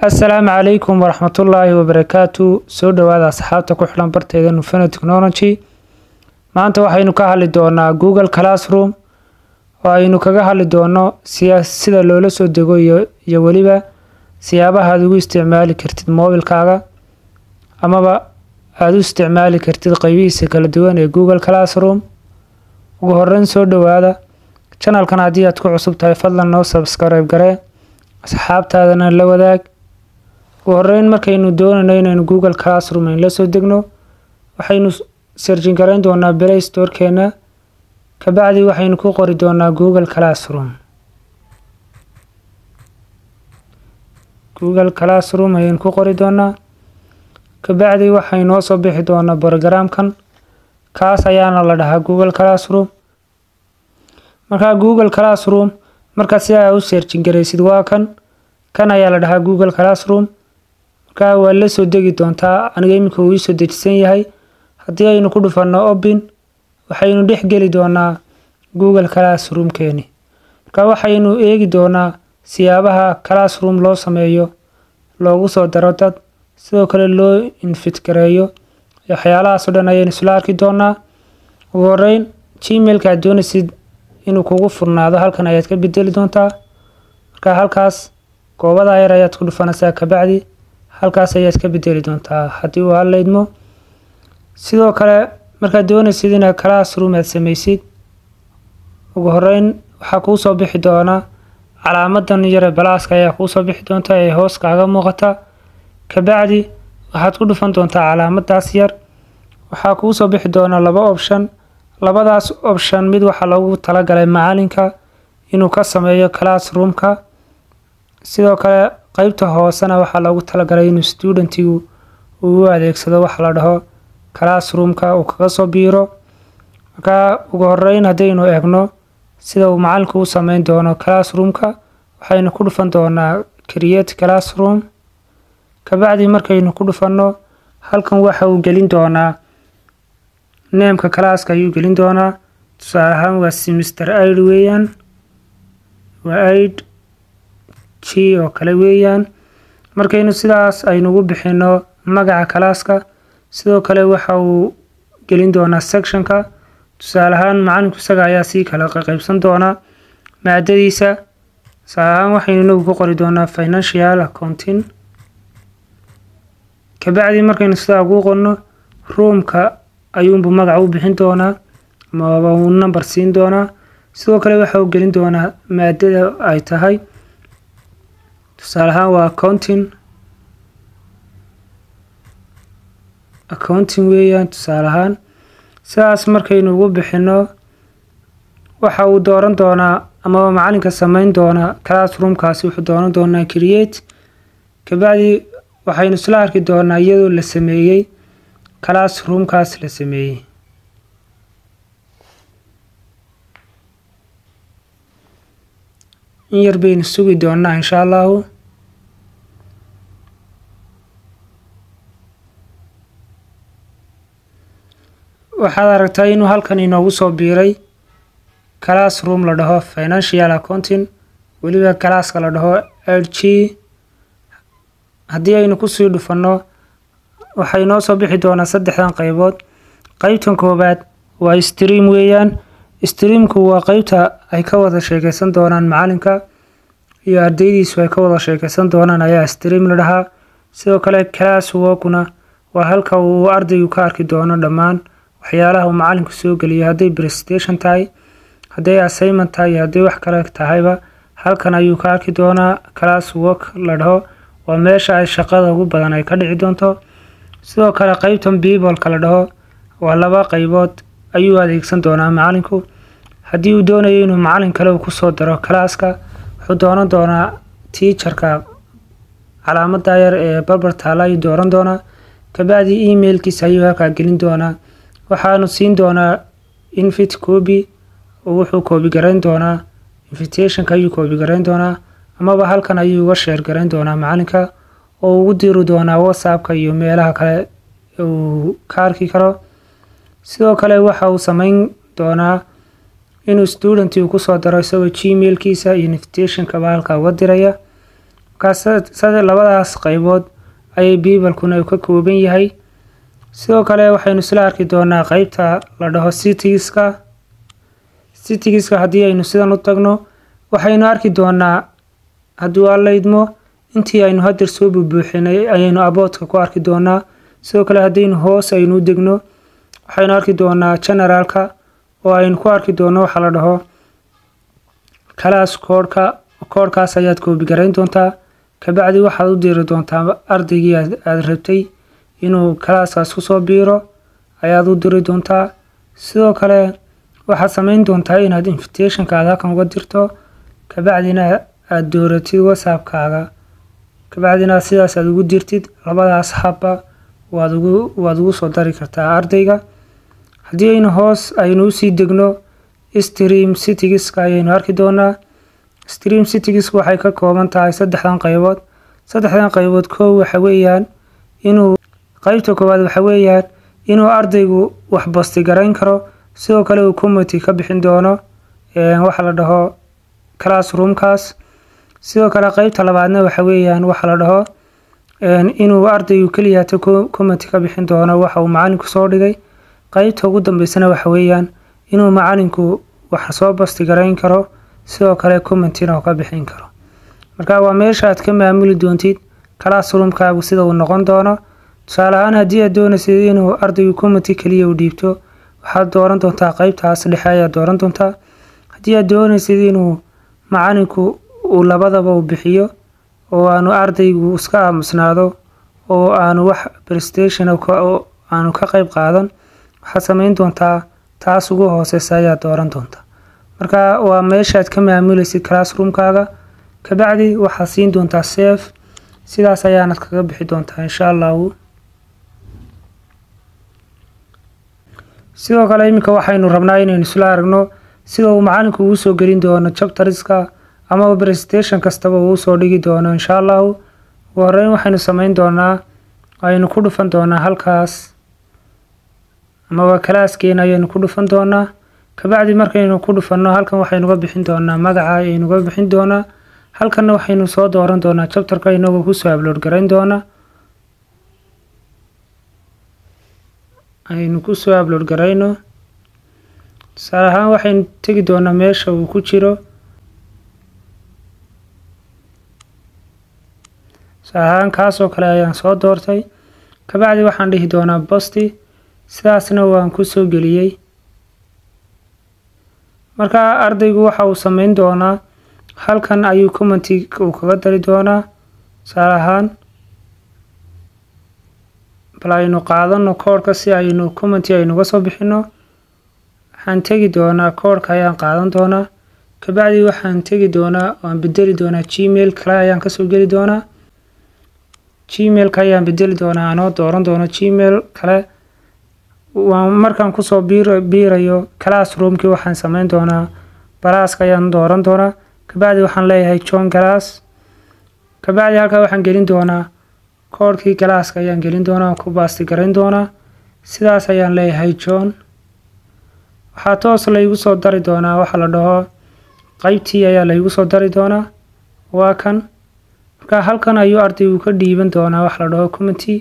السلام عليكم ورحمة الله وبركاته. soo dhawaada asxaabta ku xiran barteeda Nufana Technology. maanta waxaynu ka hadli doonaa Google Classroom oo aynu kaga hadli doono sida loola soo dego iyo waliba siyaabaha aad ugu isticmaali kartid mobilkaaga amaba aad u isticmaali kartid qaybihiisa kala duwan ee Google Classroom. ugu horreyn soo dhawaada channelkan haddii aad ku cusub tahay fadlan noo subscribe garee asxaabtaadana la wadaag. وهرين markaynu doonayno inaynu Google Classroom la soo degno waxaynu searching gareyn doonaa Play Store-keena ka bacdi waxaynu ku qori doonaa Google Classroom ayaynu ku qori doonaa ka bacdi waxaynu soo bixi doonaa programkan kaas ayaana la dhahaa Google Classroom. marka Google Classroom marka si aad u searching gareysid waa kan ayaa la dhahaa Google Classroom. ka waa la soo degi doontaa aniga imika uu soo dejisan yahay haddii aynu ku dhufano open waxaynu dhex geli doonaa Google Classroom keeni. ka waxaynu eegi doonaa siyaabaha Classroom loo sameeyo loogu soo daro dad sidoo kale loo invite gareeyo waxyaalahaas oo dhan ayaynu isla arki doonaa. ugu horreyn Gmail-ka aad doonaysid inuu kugu furnaado halkan ayaad ka bedeli doontaa. marka halkaas goobada yar ayaad ku dhufanaysaa ka bacdi halkaas ayaad ka bedeli doontaa haddii uu haleydmo. sidoo kale markaad doonaysid inaad Classroom aad sameysid ugu horreyn waxaa kuu soo bixi doona calaamadan yar ee balaaska ayaa kuu soo bixi doonta ee hoos kaaga muuqata ka bacdi waxaad ku dhufan doontaa calaamadaas yar waxaa kuu soo bixi doona laba option. labadaas option mid waxa loogu talagalay macalinka inuu ka sameeyo Classroom-ka sidoo kale qaybta hoosena waxa loogu talagalay inuu student-igu uu adeegsado waxa la dhaho Classroom-ka uu kaga soo biiro. marka ugu horreyn hadaynu eegno sida uu macalinku u sameyn doono Classroom-ka waxaynu ku dhufan doonaa create Classroom ka bacdi markaynu ku dhufano halkan waxa uu gelin doonaa name-ka class-ka ayuu gelin doonaa tusaale ahaan waa semester 8 weeyaan waa 8 G oo kale weeyaan. markaynu sidaas aynu ugu bixino magaca class-ka sidoo kale waxa uu gelin doonaa section-ka tusaale ahaan macalinku isaga ayaa si kala qaybsan doona maadadiisa. tusaale ahaan waxaynu ku qori doonaa financial accounting ka bacdi markaynu sidaa ugu qorno room-ka ayuunbu magac u bixin doonaa ama uu number siin doonaa sidoo kale waxa uu gelin doonaa maadada ay tahay tusaale ahaan waa accounting weeyaan tusaale ahaan. sidaas markaynu ugu bixino waxa uu dooran doonaa ama macalinka sameyn doona Classroom-kaasi wuxuu dooran doonaa create ka bacdi waxaynu isla arki doonaa iyadoo la sameeyay Classroom-kaas la sameeyay. in yar baynu sugi doonaa insha Allah. waxaad aragtaa inuu halkan inoogu soo biiray Classroom la dhaho financial accounting waliba class-ka la dhaho LG. haddii aynu ku sii dhufano waxay noo soo bixi doonaa saddexdan qaybood. qaybtan koobaad waa stream weeyaan. stream-ku waa qaybta ay ka wada sheekaysan doonaan macalinka iyo ardaydiisu ay ka wada sheekaysan doonaan ayaa stream la dhahaa. sidoo kale class work-na waa halka uu ardaygu ka arki doono dhammaan waxyaalaha uu macalinku soo geliyo hadday presentation tahay hadday assignment tahay hadday wax kale tahayba halkan ayuu ka arki doonaa. class work la dhaho waa meesha ay shaqada ugu badan ay ka dhici doonto. sidoo kale qaybtan people-ka la dhaho waa laba qaybood ayuu adeegsan doonaa macalinku. haddii uu doonayo inuu macalin kale ku soo daro class-ka wuxuu dooran doonaa teacher-ka calaamada yar ee barbar taala ayuu dooran doonaa ka bacdi email-kiisa ayuu halkaa gelin doonaa waxaanu siin doonaa invite copy oo wuxuu copy gareyn doonaa invitation-ka ayuu copy gareyn doonaa amaba halkan ayuu uga share gareyn doonaa macalinka oo ugu diri doonaa WhatsApp-ka iyo meelaha kale uu ka arki karo. sidoo kale waxa uu sameyn doonaa inuu student uu ku soo daro isagoo Gmail-kiisa iyo invitation-ka halka uga diraya markaas labadaas qaybood ayay biibalkuna ka kooban yahay. sidoo kale waxaynu isla arki doonaa qaybta la dhaho settingska haddii aynu sidan u tagno waxaynu arki doonaa hadduu alla idmo intii aynu hadeer soo buuxinay ayaynu aboodka ku arki doonaa. sidoo kale haddaynu hoos aynu u degno waxaynu arki doonaa generalka oo aynu ku arki doono waxa la dhaho class koodhkaas ayaad koobi garayn doontaa. kabacdi waxaad u diri doontaa ardaygii aad rabtay inuu kalaaskaas kusoo biiro ayaad u diri doontaa. sidoo kale waxaad samayn doontaa inaad invitationka aad halkan uga dirto kabacdina aad dooratid whatsappkaaga kabacdina sidaas aad ugu dirtid. labadaas habba waad ugu soo dari kartaa ardayga. haddii aynu hoos aynu usii degno stream settingska ayaynu arki doonaa. stream settingska waxay ka kooban tahay saddexdan qaybood koow waxa weeyaan inuu qaybta koowaad waxa weeyaan inuu ardaygu wax basti garayn karo. sidoo kale uu committee ka bixin doono waxa la dhaho classroomkaas. sidoo kale qaybta labaadna waxa weeyaan waxa la dhaho inuu ardaygu kaliya committee ka bixin doono waxa uu macalinku soo dhigay. qaybta ugu dambeysana waxa weeyaan inuu macalinku wax soo basti garayn karo sidoo kale committee-na ka bixin karo. marka waa meesha aad ka maamuli doontid classroomkaagu sida uu noqon doono. tusaale ahaan haddii aad doonaysid inuu ardaygu committee kaliya u dhiibto waxaad dooran doontaa qaybtaas dhexe ayaad dooran doontaa. haddii aad doonaysid inuu macalinku uu labadaba u bixiyo oo aanu ardaygu iska aamusnaado oo aanu wax presentation aanu ka qayb qaadan waxaad samayn doontaa taas ugu hooseysa ayaad dooran doontaa. marka waa meeshaad ka maamulaysid classroomkaaga kabacdi waxaad siin doontaa save. sidaas ayaanad kaga bixi doontaa insha allahu. sidoo kale iminka waxaynu rabnaa inaynu isla aragno sida uu macalinku ugu soo gelin doono chapterska ama presentation kastaba uu soo dhigi doono insha allahu. ugu horeyn waxaynu samayn doonaa aynu ku dhufan doonaa halkaas ama classkeena ayaynu ku dhufan doonaa. kabacdi markaynu ku dhufanno halkan waxaynu ga bixin doonaa magaca ayaynu ga bixin doonaa. halkanna waxaynu soo dooran doonaa chapterka inagoo kusoo upload garayn doona aynu kusoo upload garayno. tusaale ahaan waxaynu tegi doonaa meesha uu ku jiro. tusaale ahaan kaasoo kale ayaan soo doortay. kabacdi waxaan dhihi doonaa posti. sidaasna waan kusoo geliyey. marka ardaygu waxa uu samayn doonaa halkan ayuu committee uu kaga dari doonaa. tusaale ahaan bal aynu qaadano koodhka si aynu committee aynuga soo bixino. waxaan tegi doonaa koodhka ayaan qaadan doonaa. kabacdi waxaan tegi doonaa waan bedeli doonaa gmail kale ayaan kasoo geli doonaa. gmailka ayaan bedeli doonaa anoo dooran doono gmail kale. markaan kusoo biirayo classroomkii waxaan samayn doonaa balaaska ayaan dooran doonaa. kabacdi waxaan leeyahay john class. kabacdi halkaa waxaan gelin doonaa koodhkii galaaska ayaan gelin doonaa ku baasti garayn doonaa. sidaas ayaan leeyahay john. waxaa toos laygu soo dari doonaa waxa la dhaho qaybtii ayaa laygu soo dari doonaa waa kan. marka halkan ayuu ardaygu ka dhiiban doonaa waxa la dhaho committee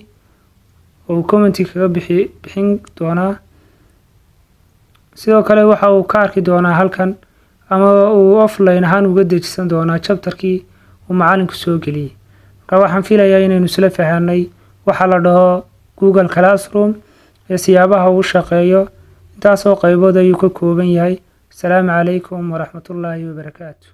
oo committee kaga bixin doonaa. sidoo kale waxa uu ka arki doonaa halkan ama uu offline ahaan uga dejisan doonaa chapterkii uu macalinku soo geliyey. marka waxaan filayaa inaynu isla fahanay waxa la dhaho Google Classroom ee siyaabaha uu shaqeeyo. intaasoo qaybood ayuu ka kooban yahay. asalaamu calaykum waraxmatullaahi wabarakaatu.